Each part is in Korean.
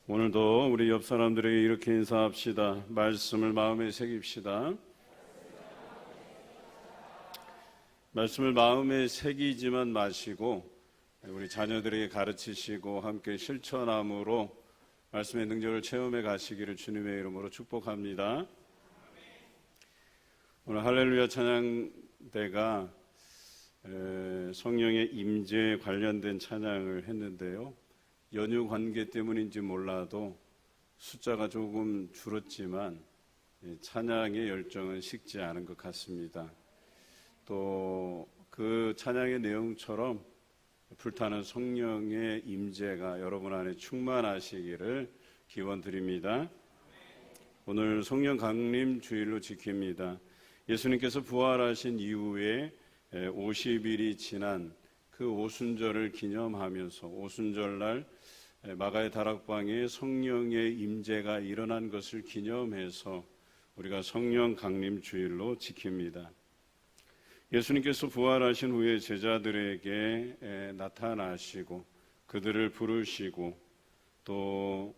오늘도 우리 옆 사람들에게 이렇게 인사합시다. 말씀을 마음에 새깁시다. 말씀을 마음에 새기지만 마시고 우리 자녀들에게 가르치시고 함께 실천함으로 말씀의 능력을 체험해 가시기를 주님의 이름으로 축복합니다. 오늘 할렐루야 찬양대가 성령의 임재에 관련된 찬양을 했는데요. 연휴 관계 때문인지 몰라도 숫자가 조금 줄었지만 찬양의 열정은 식지 않은 것 같습니다. 또 그 찬양의 내용처럼 불타는 성령의 임재가 여러분 안에 충만하시기를 기원드립니다. 오늘 성령 강림 주일로 지킵니다. 예수님께서 부활하신 이후에 50일이 지난 그 오순절을 기념하면서 오순절날 마가의 다락방에 성령의 임재가 일어난 것을 기념해서 우리가 성령 강림 주일로 지킵니다. 예수님께서 부활하신 후에 제자들에게 나타나시고 그들을 부르시고 또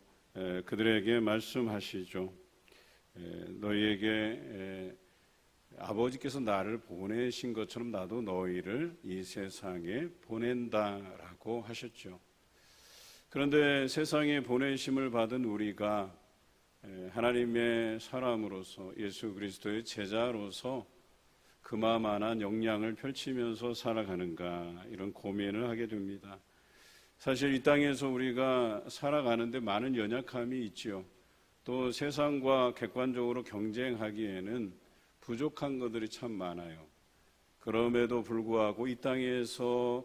그들에게 말씀하시죠. 너희에게 아버지께서 나를 보내신 것처럼 나도 너희를 이 세상에 보낸다라고 하셨죠. 그런데 세상에 보내심을 받은 우리가 하나님의 사람으로서 예수 그리스도의 제자로서 그마만한 역량을 펼치면서 살아가는가 이런 고민을 하게 됩니다. 사실 이 땅에서 우리가 살아가는데 많은 연약함이 있지요. 또 세상과 객관적으로 경쟁하기에는 부족한 것들이 참 많아요. 그럼에도 불구하고 이 땅에서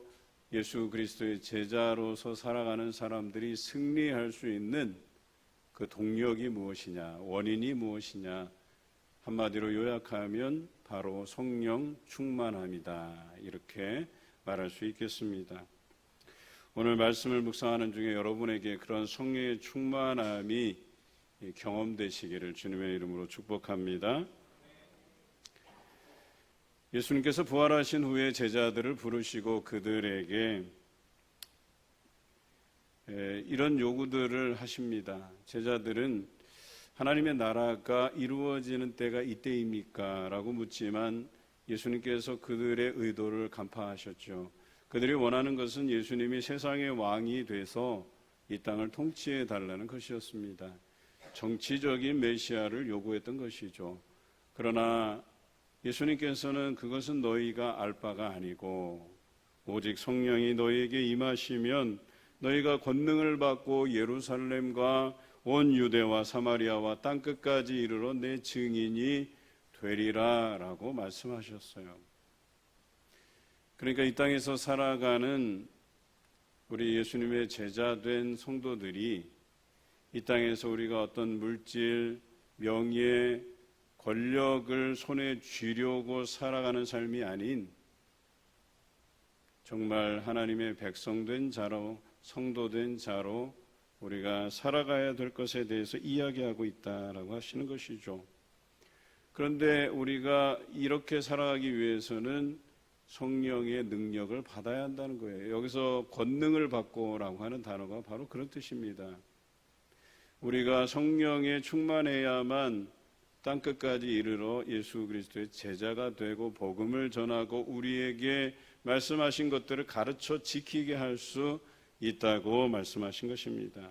예수 그리스도의 제자로서 살아가는 사람들이 승리할 수 있는 그 동력이 무엇이냐, 원인이 무엇이냐, 한마디로 요약하면 바로 성령 충만함이다. 이렇게 말할 수 있겠습니다. 오늘 말씀을 묵상하는 중에 여러분에게 그런 성령의 충만함이 경험되시기를 주님의 이름으로 축복합니다. 예수님께서 부활하신 후에 제자들을 부르시고 그들에게 이런 요구들을 하십니다. 제자들은 하나님의 나라가 이루어지는 때가 이때입니까? 라고 묻지만 예수님께서 그들의 의도를 간파하셨죠. 그들이 원하는 것은 예수님이 세상의 왕이 돼서 이 땅을 통치해 달라는 것이었습니다. 정치적인 메시아를 요구했던 것이죠. 그러나 예수님께서는 그것은 너희가 알 바가 아니고 오직 성령이 너희에게 임하시면 너희가 권능을 받고 예루살렘과 온 유대와 사마리아와 땅끝까지 이르러 내 증인이 되리라 라고 말씀하셨어요. 그러니까 이 땅에서 살아가는 우리 예수님의 제자된 성도들이 이 땅에서 우리가 어떤 물질, 명예, 권력을 손에 쥐려고 살아가는 삶이 아닌 정말 하나님의 백성된 자로, 성도된 자로 우리가 살아가야 될 것에 대해서 이야기하고 있다라고 하시는 것이죠. 그런데 우리가 이렇게 살아가기 위해서는 성령의 능력을 받아야 한다는 거예요. 여기서 권능을 받고라고 하는 단어가 바로 그런 뜻입니다. 우리가 성령에 충만해야만 땅끝까지 이르러 예수 그리스도의 제자가 되고 복음을 전하고 우리에게 말씀하신 것들을 가르쳐 지키게 할 수 있다고 말씀하신 것입니다.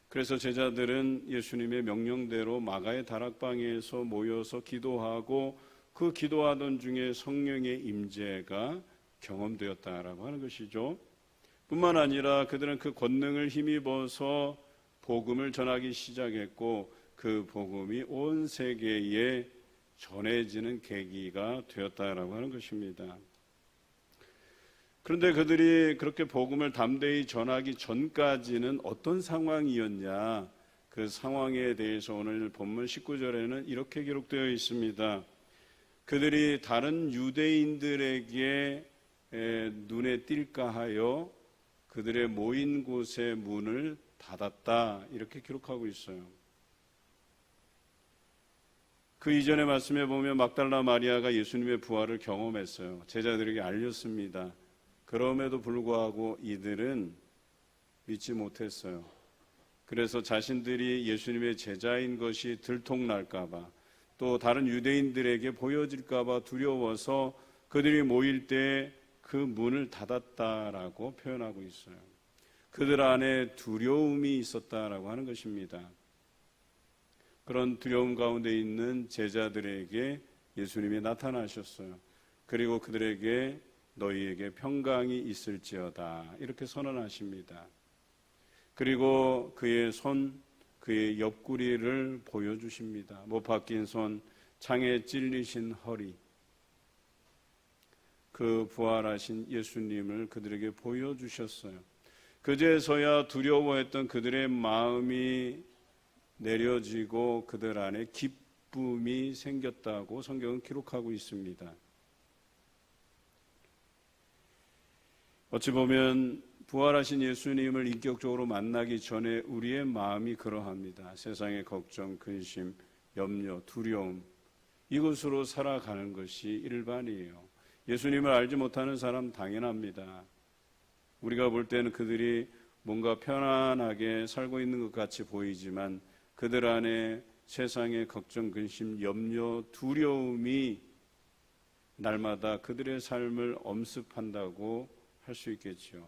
그래서 제자들은 예수님의 명령대로 마가의 다락방에서 모여서 기도하고 그 기도하던 중에 성령의 임재가 경험되었다라고 하는 것이죠. 뿐만 아니라 그들은 그 권능을 힘입어서 복음을 전하기 시작했고 그 복음이 온 세계에 전해지는 계기가 되었다라고 하는 것입니다. 그런데 그들이 그렇게 복음을 담대히 전하기 전까지는 어떤 상황이었냐, 그 상황에 대해서 오늘 본문 19절에는 이렇게 기록되어 있습니다. 그들이 다른 유대인들에게 눈에 띌까 하여 그들의 모인 곳의 문을 닫았다, 이렇게 기록하고 있어요. 그 이전의 말씀에 보면 막달라 마리아가 예수님의 부활을 경험했어요. 제자들에게 알렸습니다. 그럼에도 불구하고 이들은 믿지 못했어요. 그래서 자신들이 예수님의 제자인 것이 들통날까봐 또 다른 유대인들에게 보여질까봐 두려워서 그들이 모일 때 그 문을 닫았다라고 표현하고 있어요. 그들 안에 두려움이 있었다라고 하는 것입니다. 그런 두려움 가운데 있는 제자들에게 예수님이 나타나셨어요. 그리고 그들에게 너희에게 평강이 있을지어다 이렇게 선언하십니다. 그리고 그의 손, 그의 옆구리를 보여주십니다. 못 박힌 손, 창에 찔리신 허리, 그 부활하신 예수님을 그들에게 보여주셨어요. 그제서야 두려워했던 그들의 마음이 내려지고 그들 안에 기쁨이 생겼다고 성경은 기록하고 있습니다. 어찌 보면 부활하신 예수님을 인격적으로 만나기 전에 우리의 마음이 그러합니다. 세상의 걱정, 근심, 염려, 두려움, 이것으로 살아가는 것이 일반이에요. 예수님을 알지 못하는 사람 당연합니다. 우리가 볼 때는 그들이 뭔가 편안하게 살고 있는 것 같이 보이지만 그들 안에 세상의 걱정, 근심, 염려, 두려움이 날마다 그들의 삶을 엄습한다고 할 수 있겠죠.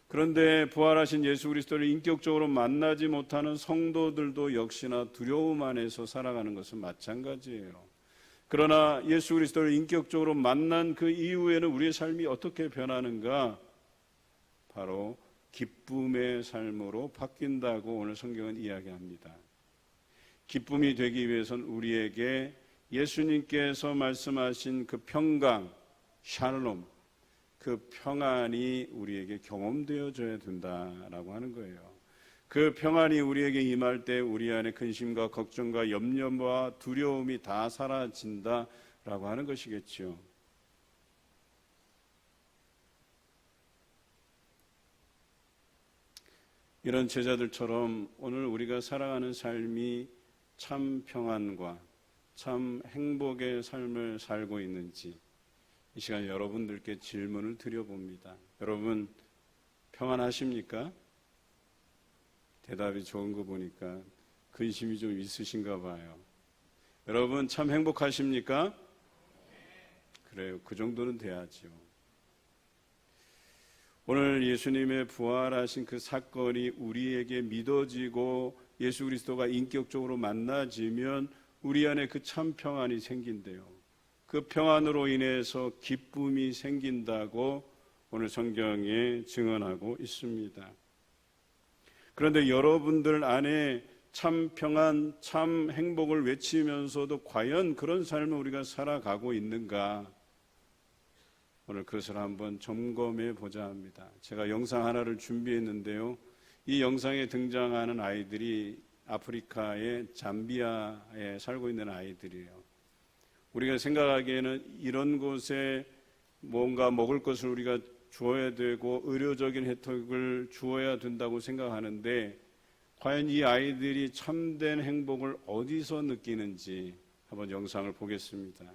그런데 부활하신 예수 그리스도를 인격적으로 만나지 못하는 성도들도 역시나 두려움 안에서 살아가는 것은 마찬가지예요. 그러나 예수 그리스도를 인격적으로 만난 그 이후에는 우리의 삶이 어떻게 변하는가? 바로 기쁨의 삶으로 바뀐다고 오늘 성경은 이야기합니다. 기쁨이 되기 위해서는 우리에게 예수님께서 말씀하신 그 평강, 샬롬, 그 평안이 우리에게 경험되어져야 된다라고 하는 거예요. 그 평안이 우리에게 임할 때 우리 안에 근심과 걱정과 염려와 두려움이 다 사라진다라고 하는 것이겠죠. 이런 제자들처럼 오늘 우리가 살아가는 삶이 참 평안과 참 행복의 삶을 살고 있는지 이 시간 여러분들께 질문을 드려봅니다. 여러분 평안하십니까? 대답이 좋은 거 보니까 근심이 좀 있으신가 봐요. 여러분 참 행복하십니까? 그래요. 그 정도는 돼야죠. 오늘 예수님의 부활하신 그 사건이 우리에게 믿어지고 예수 그리스도가 인격적으로 만나지면 우리 안에 그 참 평안이 생긴대요. 그 평안으로 인해서 기쁨이 생긴다고 오늘 성경에 증언하고 있습니다. 그런데 여러분들 안에 참 평안, 참 행복을 외치면서도 과연 그런 삶을 우리가 살아가고 있는가? 오늘 그것을 한번 점검해 보자 합니다. 제가 영상 하나를 준비했는데요. 이 영상에 등장하는 아이들이 아프리카의 잠비아에 살고 있는 아이들이에요. 우리가 생각하기에는 이런 곳에 뭔가 먹을 것을 우리가 주어야 되고 의료적인 혜택을 주어야 된다고 생각하는데 과연 이 아이들이 참된 행복을 어디서 느끼는지 한번 영상을 보겠습니다.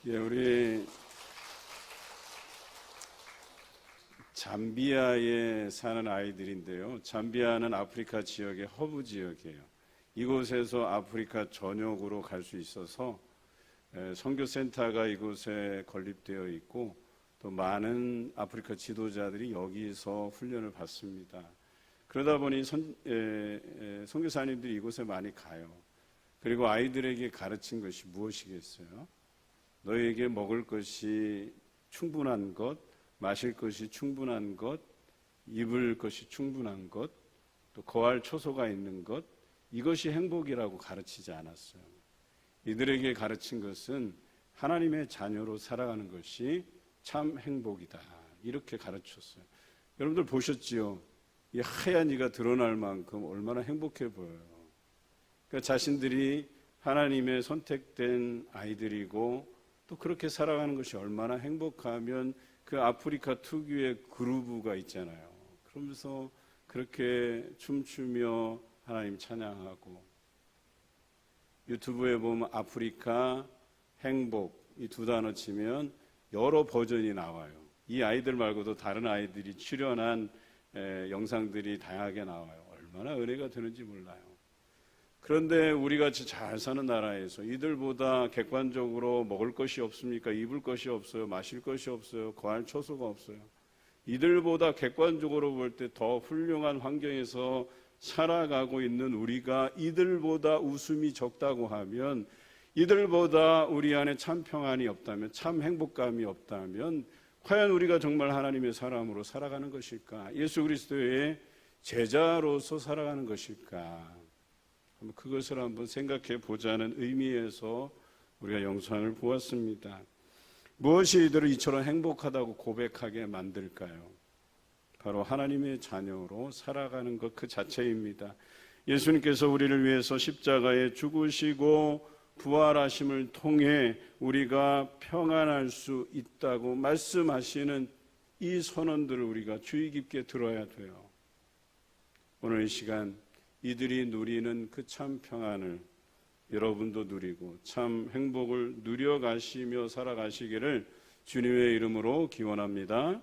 예, 우리 잠비아에 사는 아이들인데요. 잠비아는 아프리카 지역의 허브 지역이에요. 이곳에서 아프리카 전역으로 갈 수 있어서 선교센터가 이곳에 건립되어 있고 또 많은 아프리카 지도자들이 여기서 훈련을 받습니다. 그러다 보니 선교사님들이 이곳에 많이 가요. 그리고 아이들에게 가르친 것이 무엇이겠어요? 너희에게 먹을 것이 충분한 것, 마실 것이 충분한 것, 입을 것이 충분한 것, 또 거할 초소가 있는 것, 이것이 행복이라고 가르치지 않았어요. 이들에게 가르친 것은 하나님의 자녀로 살아가는 것이 참 행복이다. 이렇게 가르쳤어요. 여러분들 보셨지요? 이 하얀 이가 드러날 만큼 얼마나 행복해 보여요. 그러니까 자신들이 하나님의 선택된 아이들이고 또 그렇게 살아가는 것이 얼마나 행복하면 그 아프리카 특유의 그루브가 있잖아요. 그러면서 그렇게 춤추며 하나님 찬양하고 유튜브에 보면 아프리카 행복 이 두 단어 치면 여러 버전이 나와요. 이 아이들 말고도 다른 아이들이 출연한 영상들이 다양하게 나와요. 얼마나 은혜가 되는지 몰라요. 그런데 우리같이 잘 사는 나라에서 이들보다 객관적으로 먹을 것이 없습니까? 입을 것이 없어요. 마실 것이 없어요. 거할 초소가 없어요. 이들보다 객관적으로 볼 때 더 훌륭한 환경에서 살아가고 있는 우리가 이들보다 웃음이 적다고 하면, 이들보다 우리 안에 참 평안이 없다면, 참 행복감이 없다면 과연 우리가 정말 하나님의 사람으로 살아가는 것일까? 예수 그리스도의 제자로서 살아가는 것일까? 그것을 한번 생각해 보자는 의미에서 우리가 영상을 보았습니다. 무엇이 이들을 이처럼 행복하다고 고백하게 만들까요? 바로 하나님의 자녀로 살아가는 것 그 자체입니다. 예수님께서 우리를 위해서 십자가에 죽으시고 부활하심을 통해 우리가 평안할 수 있다고 말씀하시는 이 선언들을 우리가 주의 깊게 들어야 돼요. 오늘 이 시간 이들이 누리는 그 참 평안을 여러분도 누리고 참 행복을 누려가시며 살아가시기를 주님의 이름으로 기원합니다.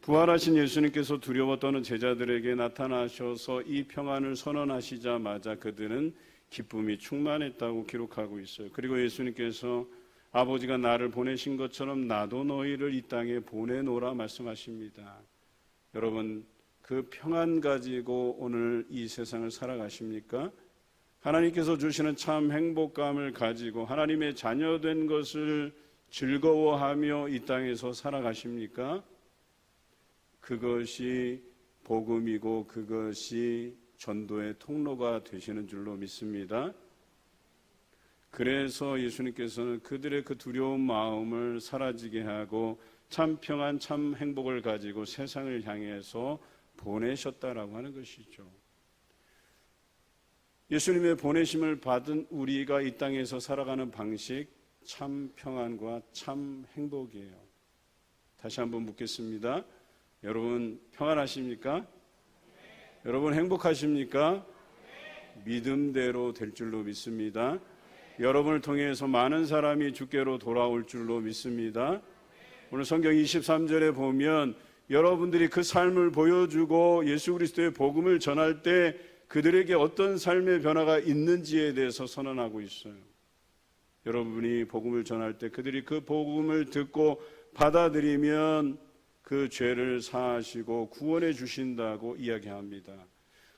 부활하신 예수님께서 두려워 떠는 제자들에게 나타나셔서 이 평안을 선언하시자마자 그들은 기쁨이 충만했다고 기록하고 있어요. 그리고 예수님께서 아버지가 나를 보내신 것처럼 나도 너희를 이 땅에 보내노라 말씀하십니다. 여러분, 그 평안 가지고 오늘 이 세상을 살아가십니까? 하나님께서 주시는 참 행복감을 가지고 하나님의 자녀된 것을 즐거워하며 이 땅에서 살아가십니까? 그것이 복음이고 그것이 전도의 통로가 되시는 줄로 믿습니다. 그래서 예수님께서는 그들의 그 두려운 마음을 사라지게 하고 참 평안, 참 행복을 가지고 세상을 향해서 보내셨다라고 하는 것이죠. 예수님의 보내심을 받은 우리가 이 땅에서 살아가는 방식, 참 평안과 참 행복이에요. 다시 한번 묻겠습니다. 여러분 평안하십니까? 여러분 행복하십니까? 믿음대로 될 줄로 믿습니다. 여러분을 통해서 많은 사람이 주께로 돌아올 줄로 믿습니다. 오늘 성경 23절에 보면 여러분들이 그 삶을 보여주고 예수 그리스도의 복음을 전할 때 그들에게 어떤 삶의 변화가 있는지에 대해서 선언하고 있어요. 여러분이 복음을 전할 때 그들이 그 복음을 듣고 받아들이면 그 죄를 사하시고 구원해 주신다고 이야기합니다.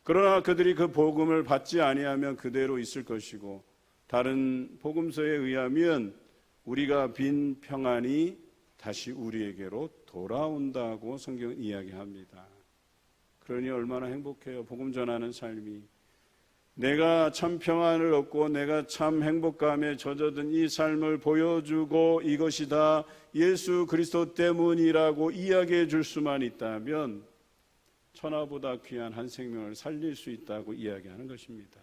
그러나 그들이 그 복음을 받지 아니하면 그대로 있을 것이고 다른 복음서에 의하면 우리가 빈 평안이 다시 우리에게로 돌아온다고 성경은 이야기합니다. 그러니 얼마나 행복해요. 복음 전하는 삶이. 내가 참 평안을 얻고 내가 참 행복감에 젖어든 이 삶을 보여주고 이것이 다 예수 그리스도 때문이라고 이야기해 줄 수만 있다면 천하보다 귀한 한 생명을 살릴 수 있다고 이야기하는 것입니다.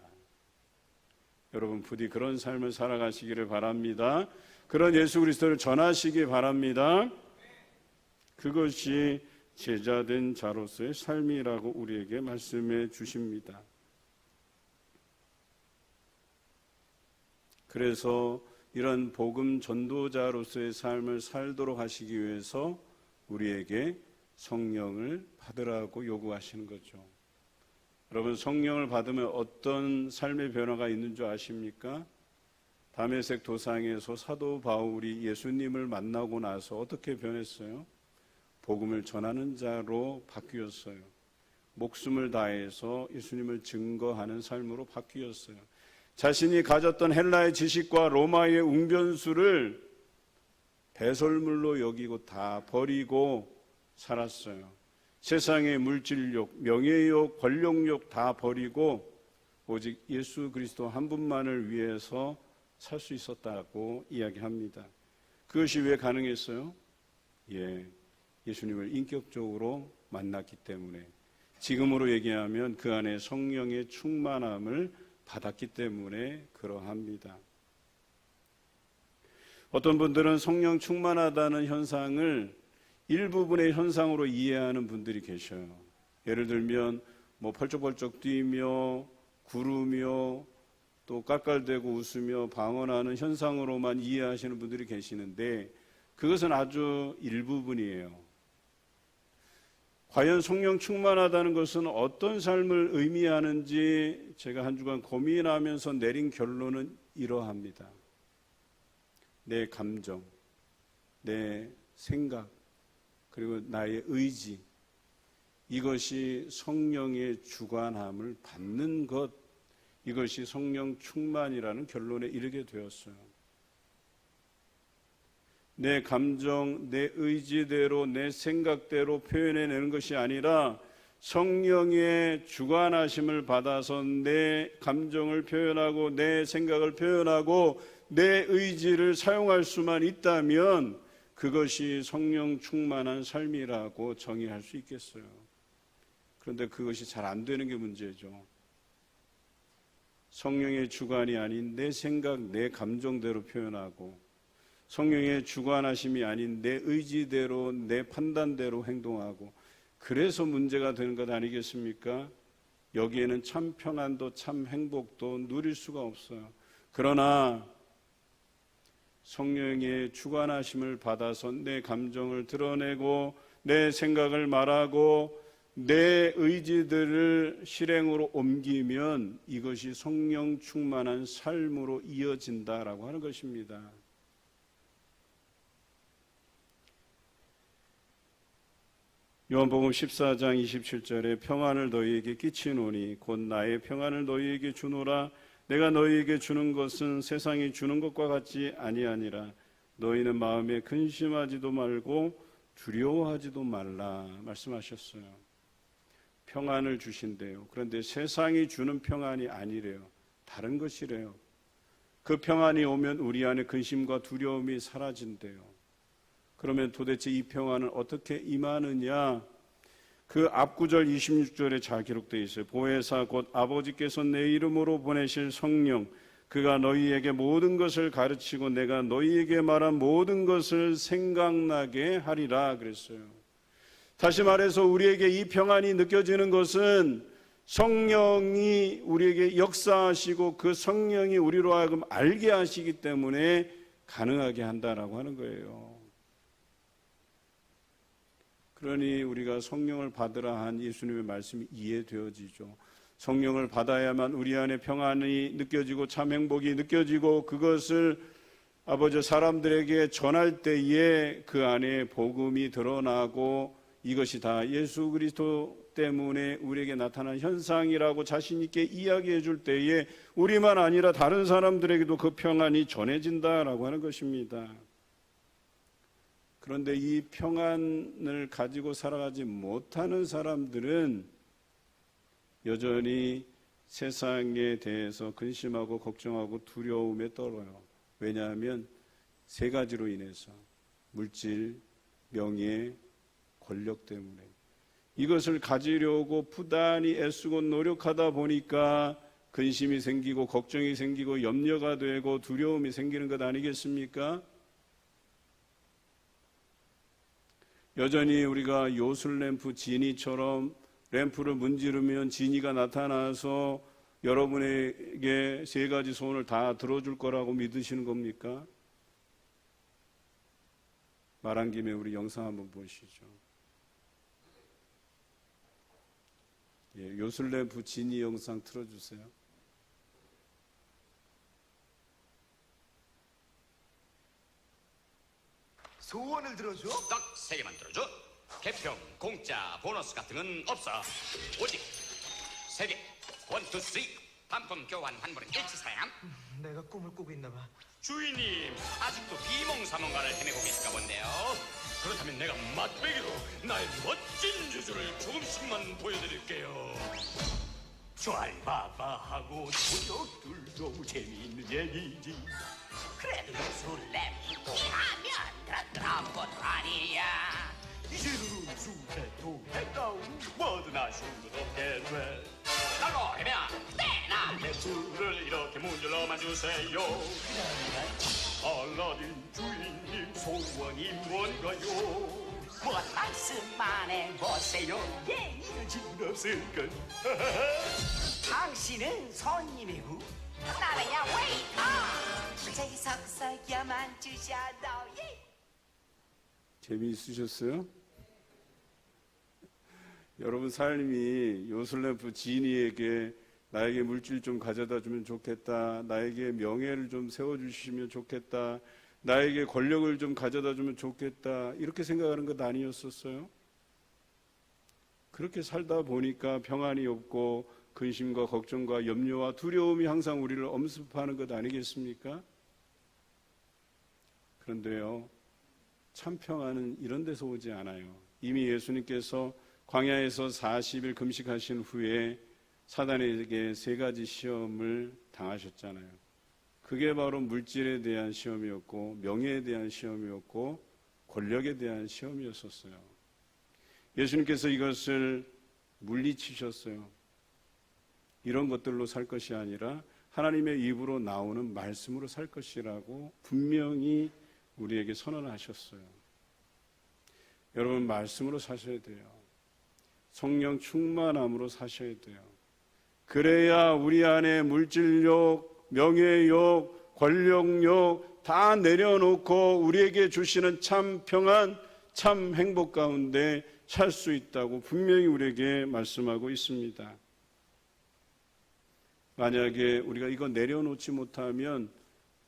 여러분 부디 그런 삶을 살아가시기를 바랍니다. 그런 예수 그리스도를 전하시기 바랍니다. 그것이 제자된 자로서의 삶이라고 우리에게 말씀해 주십니다. 그래서 이런 복음 전도자로서의 삶을 살도록 하시기 위해서 우리에게 성령을 받으라고 요구하시는 거죠. 여러분, 성령을 받으면 어떤 삶의 변화가 있는 줄 아십니까? 다메섹 도상에서 사도 바울이 예수님을 만나고 나서 어떻게 변했어요? 복음을 전하는 자로 바뀌었어요. 목숨을 다해서 예수님을 증거하는 삶으로 바뀌었어요. 자신이 가졌던 헬라의 지식과 로마의 웅변수를 배설물로 여기고 다 버리고 살았어요. 세상의 물질욕, 명예욕, 권력욕 다 버리고 오직 예수 그리스도 한 분만을 위해서 살 수 있었다고 이야기합니다. 그것이 왜 가능했어요? 예수님을 인격적으로 만났기 때문에, 지금으로 얘기하면 그 안에 성령의 충만함을 받았기 때문에 그러합니다. 어떤 분들은 성령 충만하다는 현상을 일부분의 현상으로 이해하는 분들이 계셔요. 예를 들면 펄쩍펄쩍 뛰며 구르며 또 깔깔대고 웃으며 방언하는 현상으로만 이해하시는 분들이 계시는데, 그것은 아주 일부분이에요. 과연 성령 충만하다는 것은 어떤 삶을 의미하는지 제가 한 주간 고민하면서 내린 결론은 이러합니다. 내 감정, 내 생각, 그리고 나의 의지, 이것이 성령의 주관함을 받는 것, 이것이 성령 충만이라는 결론에 이르게 되었어요. 내 감정, 내 의지대로, 내 생각대로 표현해내는 것이 아니라 성령의 주관하심을 받아서 내 감정을 표현하고 내 생각을 표현하고 내 의지를 사용할 수만 있다면 그것이 성령 충만한 삶이라고 정의할 수 있겠어요. 그런데 그것이 잘 안 되는 게 문제죠. 성령의 주관이 아닌 내 생각, 내 감정대로 표현하고 성령의 주관하심이 아닌 내 의지대로, 내 판단대로 행동하고, 그래서 문제가 되는 것 아니겠습니까? 여기에는 참 평안도 참 행복도 누릴 수가 없어요. 그러나 성령의 주관하심을 받아서 내 감정을 드러내고 내 생각을 말하고 내 의지들을 실행으로 옮기면 이것이 성령 충만한 삶으로 이어진다라고 하는 것입니다. 요한복음 14장 27절에 평안을 너희에게 끼치노니 곧 나의 평안을 너희에게 주노라. 내가 너희에게 주는 것은 세상이 주는 것과 같지 아니하니라. 너희는 마음에 근심하지도 말고 두려워하지도 말라 말씀하셨어요. 평안을 주신대요. 그런데 세상이 주는 평안이 아니래요. 다른 것이래요. 그 평안이 오면 우리 안에 근심과 두려움이 사라진대요. 그러면 도대체 이 평안은 어떻게 임하느냐? 그 앞구절 26절에 잘 기록되어 있어요. 보혜사 곧 아버지께서 내 이름으로 보내실 성령, 그가 너희에게 모든 것을 가르치고 내가 너희에게 말한 모든 것을 생각나게 하리라 그랬어요. 다시 말해서 우리에게 이 평안이 느껴지는 것은 성령이 우리에게 역사하시고 그 성령이 우리로 하여금 알게 하시기 때문에 가능하게 한다라고 하는 거예요. 그러니 우리가 성령을 받으라 한 예수님의 말씀이 이해되어지죠. 성령을 받아야만 우리 안에 평안이 느껴지고 참 행복이 느껴지고 그것을 아버지 사람들에게 전할 때에 그 안에 복음이 드러나고 이것이 다 예수 그리스도 때문에 우리에게 나타난 현상이라고 자신 있게 이야기해 줄 때에 우리만 아니라 다른 사람들에게도 그 평안이 전해진다라고 하는 것입니다. 그런데 이 평안을 가지고 살아가지 못하는 사람들은 여전히 세상에 대해서 근심하고 걱정하고 두려움에 떨어요. 왜냐하면 세 가지로 인해서 물질, 명예, 권력 때문에 이것을 가지려고 부단히 애쓰고 노력하다 보니까 근심이 생기고 걱정이 생기고 염려가 되고 두려움이 생기는 것 아니겠습니까? 여전히 우리가 요술램프 지니처럼 램프를 문지르면 지니가 나타나서 여러분에게 세 가지 소원을 다 들어줄 거라고 믿으시는 겁니까? 말한 김에 우리 영상 한번 보시죠. 예, 요술래 부친이 영상 틀어주세요. 소원을 들어줘? 딱 3개만 들어줘. 개평, 공짜, 보너스 같은 건 없어. 오직 3개. 1, 2, 3. 반품 교환 환불은 일치사양. 내가 꿈을 꾸고 있나 봐. 주인님, 아직도 비몽사몽가를 헤매고 계실까 본데요. 그렇다면 내가 맛배기로 나의 멋진 주주를 조금씩만 보여드릴게요. 쫄바바하고 도둑들 너무 재미있는 얘기지. 그래도 술래 하면 그런 아무것도 아니야. 이제는 수해도 해가운 뭐든 아쉬운 것 없게 돼. 날로 해면 때나 내 술을 이렇게 문질러만 주세요. 알라딘 주인님 소원이 뭔가요? 뭐 말씀만 해보세요. 예, 이러진 없을걸. 당신은 손님이고 나라야 웨이터. 저기 석석야만 주셔도 예. 재미있으셨어요? 여러분 삶이 요술램프 지니에게 나에게 물질 좀 가져다 주면 좋겠다, 나에게 명예를 좀 세워주시면 좋겠다, 나에게 권력을 좀 가져다 주면 좋겠다, 이렇게 생각하는 것 아니었었어요? 그렇게 살다 보니까 평안이 없고 근심과 걱정과 염려와 두려움이 항상 우리를 엄습하는 것 아니겠습니까? 그런데요, 참 평안은 이런 데서 오지 않아요. 이미 예수님께서 광야에서 40일 금식하신 후에 사단에게 3가지 시험을 당하셨잖아요. 그게 바로 물질에 대한 시험이었고, 명예에 대한 시험이었고, 권력에 대한 시험이었었어요. 예수님께서 이것을 물리치셨어요. 이런 것들로 살 것이 아니라 하나님의 입으로 나오는 말씀으로 살 것이라고 분명히 우리에게 선언하셨어요. 여러분, 말씀으로 사셔야 돼요. 성령 충만함으로 사셔야 돼요. 그래야 우리 안에 물질욕, 명예욕, 권력욕 다 내려놓고 우리에게 주시는 참 평안, 참 행복 가운데 살 수 있다고 분명히 우리에게 말씀하고 있습니다. 만약에 우리가 이거 내려놓지 못하면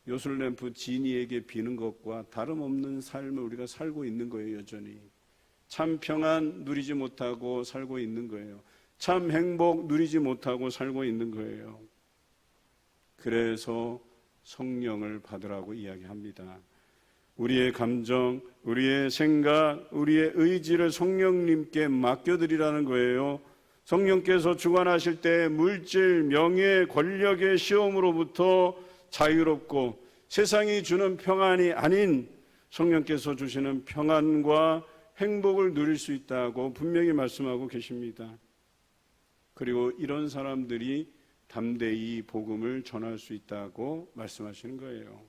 요술램프 지니에게 비는 것과 다름없는 삶을 우리가 살고 있는 거예요. 여전히 참 평안 누리지 못하고 살고 있는 거예요. 참 행복 누리지 못하고 살고 있는 거예요. 그래서 성령을 받으라고 이야기합니다. 우리의 감정, 우리의 생각, 우리의 의지를 성령님께 맡겨드리라는 거예요. 성령께서 주관하실 때 물질, 명예, 권력의 시험으로부터 자유롭고 세상이 주는 평안이 아닌 성령께서 주시는 평안과 행복을 누릴 수 있다고 분명히 말씀하고 계십니다. 그리고 이런 사람들이 담대히 복음을 전할 수 있다고 말씀하시는 거예요.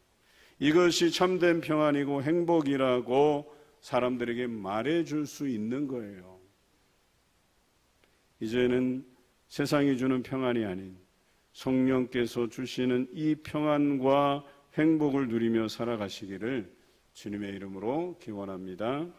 이것이 참된 평안이고 행복이라고 사람들에게 말해줄 수 있는 거예요. 이제는 세상이 주는 평안이 아닌 성령께서 주시는 이 평안과 행복을 누리며 살아가시기를 주님의 이름으로 기원합니다.